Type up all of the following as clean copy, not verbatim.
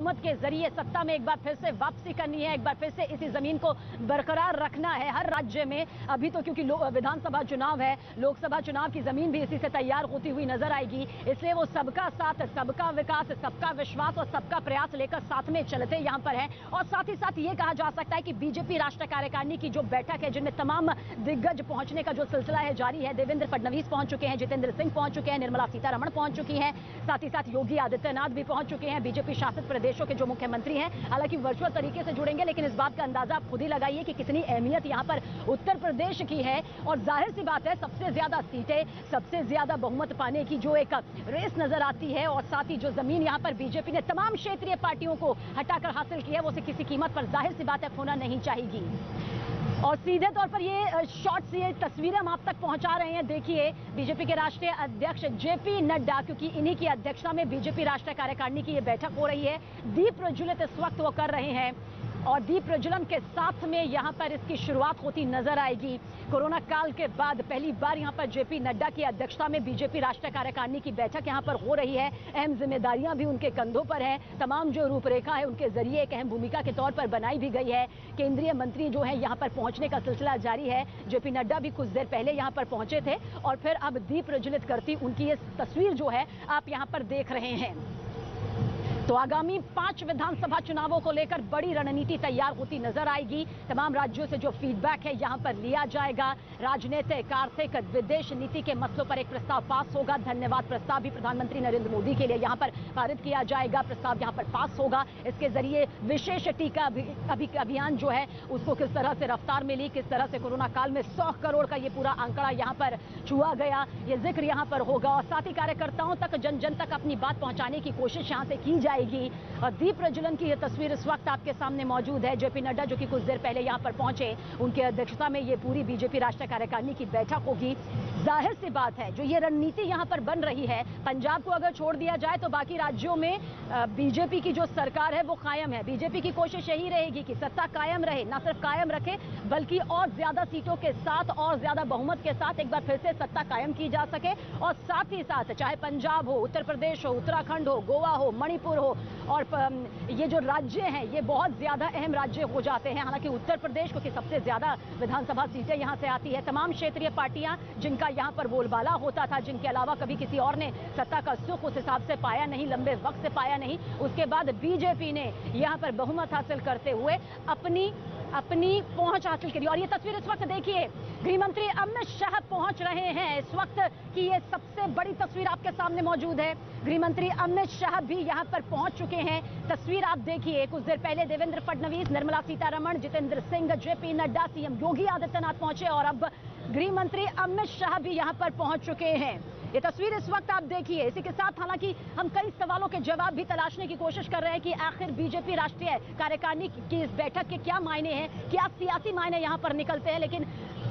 हुकूमत के जरिए सत्ता में एक बार फिर से वापसी करनी है, एक बार फिर से इसी जमीन को बरकरार रखना है हर राज्य में। अभी तो क्योंकि विधानसभा चुनाव है, लोकसभा चुनाव की जमीन भी इसी से तैयार होती हुई नजर आएगी, इसलिए वो सबका साथ, सबका विकास, सबका विश्वास और सबका प्रयास लेकर साथ में चलते यहां पर है। और साथ ही साथ ये कहा जा सकता है कि बीजेपी राष्ट्रीय कार्यकारिणी की जो बैठक है, जिनमें तमाम दिग्गज पहुंचने का जो सिलसिला है जारी है। देवेंद्र फडणवीस पहुंच चुके हैं, जितेंद्र सिंह पहुंच चुके हैं, निर्मला सीतारमण पहुंच चुकी हैं, साथ ही साथ योगी आदित्यनाथ भी पहुंच चुके हैं, बीजेपी शासित प्रदेशों के जो मुख्यमंत्री हैं। हालांकि वर्चुअल तरीके से जुड़ेंगे, लेकिन इस बात का अंदाजा आप खुद ही लगाइए कि कितनी अहमियत यहां पर उत्तर प्रदेश की है। और जाहिर सी बात है, सबसे ज्यादा सीटें, सबसे ज्यादा बहुमत पाने की जो एक रेस नजर आती है, और साथ ही जो जमीन यहां पर बीजेपी ने तमाम क्षेत्रीय पार्टियों को हटाकर हासिल की है, वो किसी कीमत पर जाहिर सी बात है खोना नहीं चाहिए। और सीधे तौर पर ये शॉट्स, ये तस्वीरें हम आप तक पहुंचा रहे हैं। देखिए, बीजेपी के राष्ट्रीय अध्यक्ष जेपी नड्डा, क्योंकि इन्हीं की अध्यक्षता में बीजेपी राष्ट्रीय कार्यकारिणी की ये बैठक हो रही है, दीप प्रज्वलित इस वक्त वो कर रहे हैं और दीप प्रज्वलन के साथ में यहां पर इसकी शुरुआत होती नजर आएगी। कोरोना काल के बाद पहली बार यहां पर जेपी नड्डा की अध्यक्षता में बीजेपी राष्ट्रीय कार्यकारिणी की बैठक यहां पर हो रही है। अहम जिम्मेदारियां भी उनके कंधों पर है, तमाम जो रूपरेखा है उनके जरिए एक अहम भूमिका के तौर पर बनाई भी गई है। केंद्रीय मंत्री जो है यहां पर पहुंचने का सिलसिला जारी है। जेपी नड्डा भी कुछ देर पहले यहां पर पहुंचे थे और फिर अब दीप प्रज्वलित करती उनकी ये तस्वीर जो है आप यहां पर देख रहे हैं। तो आगामी 5 विधानसभा चुनावों को लेकर बड़ी रणनीति तैयार होती नजर आएगी। तमाम राज्यों से जो फीडबैक है यहां पर लिया जाएगा। राजनीतिक, आर्थिक, विदेश नीति के मसलों पर एक प्रस्ताव पास होगा। धन्यवाद प्रस्ताव भी प्रधानमंत्री नरेंद्र मोदी के लिए यहां पर पारित किया जाएगा। प्रस्ताव यहां पर पास होगा। इसके जरिए विशेष टीका अभियान जो है उसको किस तरह से रफ्तार मिली, किस तरह से कोरोना काल में 100 करोड़ का ये पूरा आंकड़ा यहां पर छुआ गया, ये जिक्र यहां पर होगा। और साथ ही कार्यकर्ताओं तक, जन जन तक अपनी बात पहुंचाने की कोशिश यहां से की जाएगी। और दीप प्रज्वलन की यह तस्वीर इस वक्त आपके सामने मौजूद है। जेपी नड्डा जो कि कुछ देर पहले यहां पर पहुंचे, उनकी अध्यक्षता में ये पूरी बीजेपी राष्ट्रीय कार्यकारिणी की बैठक होगी। जाहिर सी बात है, जो ये रणनीति यहां पर बन रही है, पंजाब को अगर छोड़ दिया जाए तो बाकी राज्यों में बीजेपी की जो सरकार है वो कायम है। बीजेपी की कोशिश यही रहेगी कि सत्ता कायम रहे, ना सिर्फ कायम रखे बल्कि और ज्यादा सीटों के साथ, और ज्यादा बहुमत के साथ एक बार फिर से सत्ता कायम की जा सके। और साथ ही साथ चाहे पंजाब हो, उत्तर प्रदेश हो, उत्तराखंड हो, गोवा हो, मणिपुर हो, और ये जो राज्य हैं ये बहुत ज्यादा अहम राज्य हो जाते हैं। हालांकि उत्तर प्रदेश को सबसे ज्यादा विधानसभा सीटें यहां से आती है। तमाम क्षेत्रीय पार्टियां जिनका यहां पर बोलबाला होता था, जिनके अलावा कभी किसी और ने सत्ता का सुख उस हिसाब से पाया नहीं, लंबे वक्त से पाया नहीं, उसके बाद बीजेपी ने यहां पर बहुमत हासिल करते हुए अपनी पहुंच हासिल करी। और ये तस्वीर इस वक्त देखिए, गृह मंत्री अमित शाह पहुंच रहे हैं इस वक्त की ये सबसे बड़ी तस्वीर आपके सामने मौजूद है। गृह मंत्री अमित शाह भी यहां पर पहुंच चुके हैं। तस्वीर आप देखिए, कुछ देर पहले देवेंद्र फडणवीस, निर्मला सीतारमण, जितेंद्र सिंह, जेपी नड्डा, सीएम योगी आदित्यनाथ पहुंचे और अब गृह मंत्री अमित शाह भी यहां पर पहुंच चुके हैं। ये तस्वीर इस वक्त आप देखिए। इसी के साथ हालांकि हम कई सवालों के जवाब भी तलाशने की कोशिश कर रहे हैं कि आखिर बीजेपी राष्ट्रीय कार्यकारिणी की इस बैठक के क्या मायने हैं, क्या सियासी मायने यहां पर निकलते हैं। लेकिन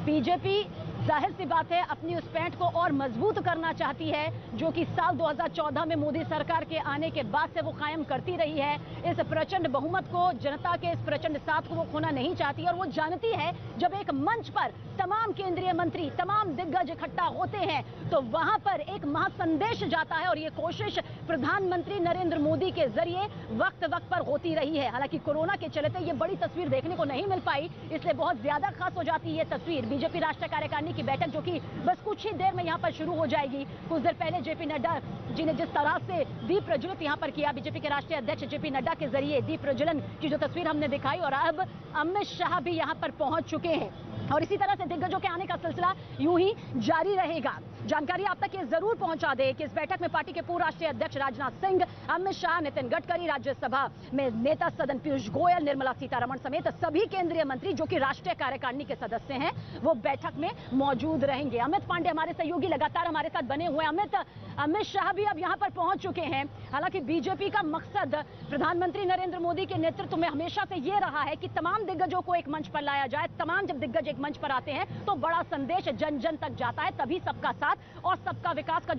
बीजेपी जाहिर सी बात है अपनी उस पैठ को और मजबूत करना चाहती है, जो कि साल 2014 में मोदी सरकार के आने के बाद से वो कायम करती रही है। इस प्रचंड बहुमत को, जनता के इस प्रचंड साथ को वो खोना नहीं चाहती। और वो जानती है जब एक मंच पर तमाम केंद्रीय मंत्री, तमाम दिग्गज इकट्ठा होते हैं तो वहां पर एक महासंदेश जाता है। और ये कोशिश प्रधानमंत्री नरेंद्र मोदी के जरिए वक्त वक्त पर होती रही है। हालांकि कोरोना के चलते ये बड़ी तस्वीर देखने को नहीं मिल पाई, इसलिए बहुत ज्यादा खास हो जाती है ये तस्वीर। बीजेपी राष्ट्रीय कार्यकारिणी की बैठक जो कि बस कुछ ही देर में यहां पर शुरू हो जाएगी। कुछ देर पहले जेपी नड्डा जी ने जिस तरह से दीप प्रज्वलित यहां पर किया, बीजेपी के राष्ट्रीय अध्यक्ष जेपी नड्डा के जरिए दीप प्रज्वलन की जो तस्वीर हमने दिखाई, और अब अमित शाह भी यहां पर पहुंच चुके हैं। और इसी तरह से दिग्गजों के आने का सिलसिला यूं ही जारी रहेगा। जानकारी आप तक ये जरूर पहुंचा दे कि इस बैठक में पार्टी के पूर्व राष्ट्रीय अध्यक्ष राजनाथ सिंह, अमित शाह, नितिन गडकरी, राज्यसभा में नेता सदन पीयूष गोयल, निर्मला सीतारमण समेत सभी केंद्रीय मंत्री जो कि राष्ट्रीय कार्यकारिणी के सदस्य हैं वो बैठक में मौजूद रहेंगे। अमित पांडे हमारे सहयोगी लगातार हमारे साथ बने हुए। अमित शाह भी अब यहां पर पहुंच चुके हैं। हालांकि बीजेपी का मकसद प्रधानमंत्री नरेंद्र मोदी के नेतृत्व में हमेशा से ये रहा है कि तमाम दिग्गजों को एक मंच पर लाया जाए। तमाम जब दिग्गज एक मंच पर आते हैं तो बड़ा संदेश जन जन तक जाता है, तभी सबका साथ और सबका विकास का जो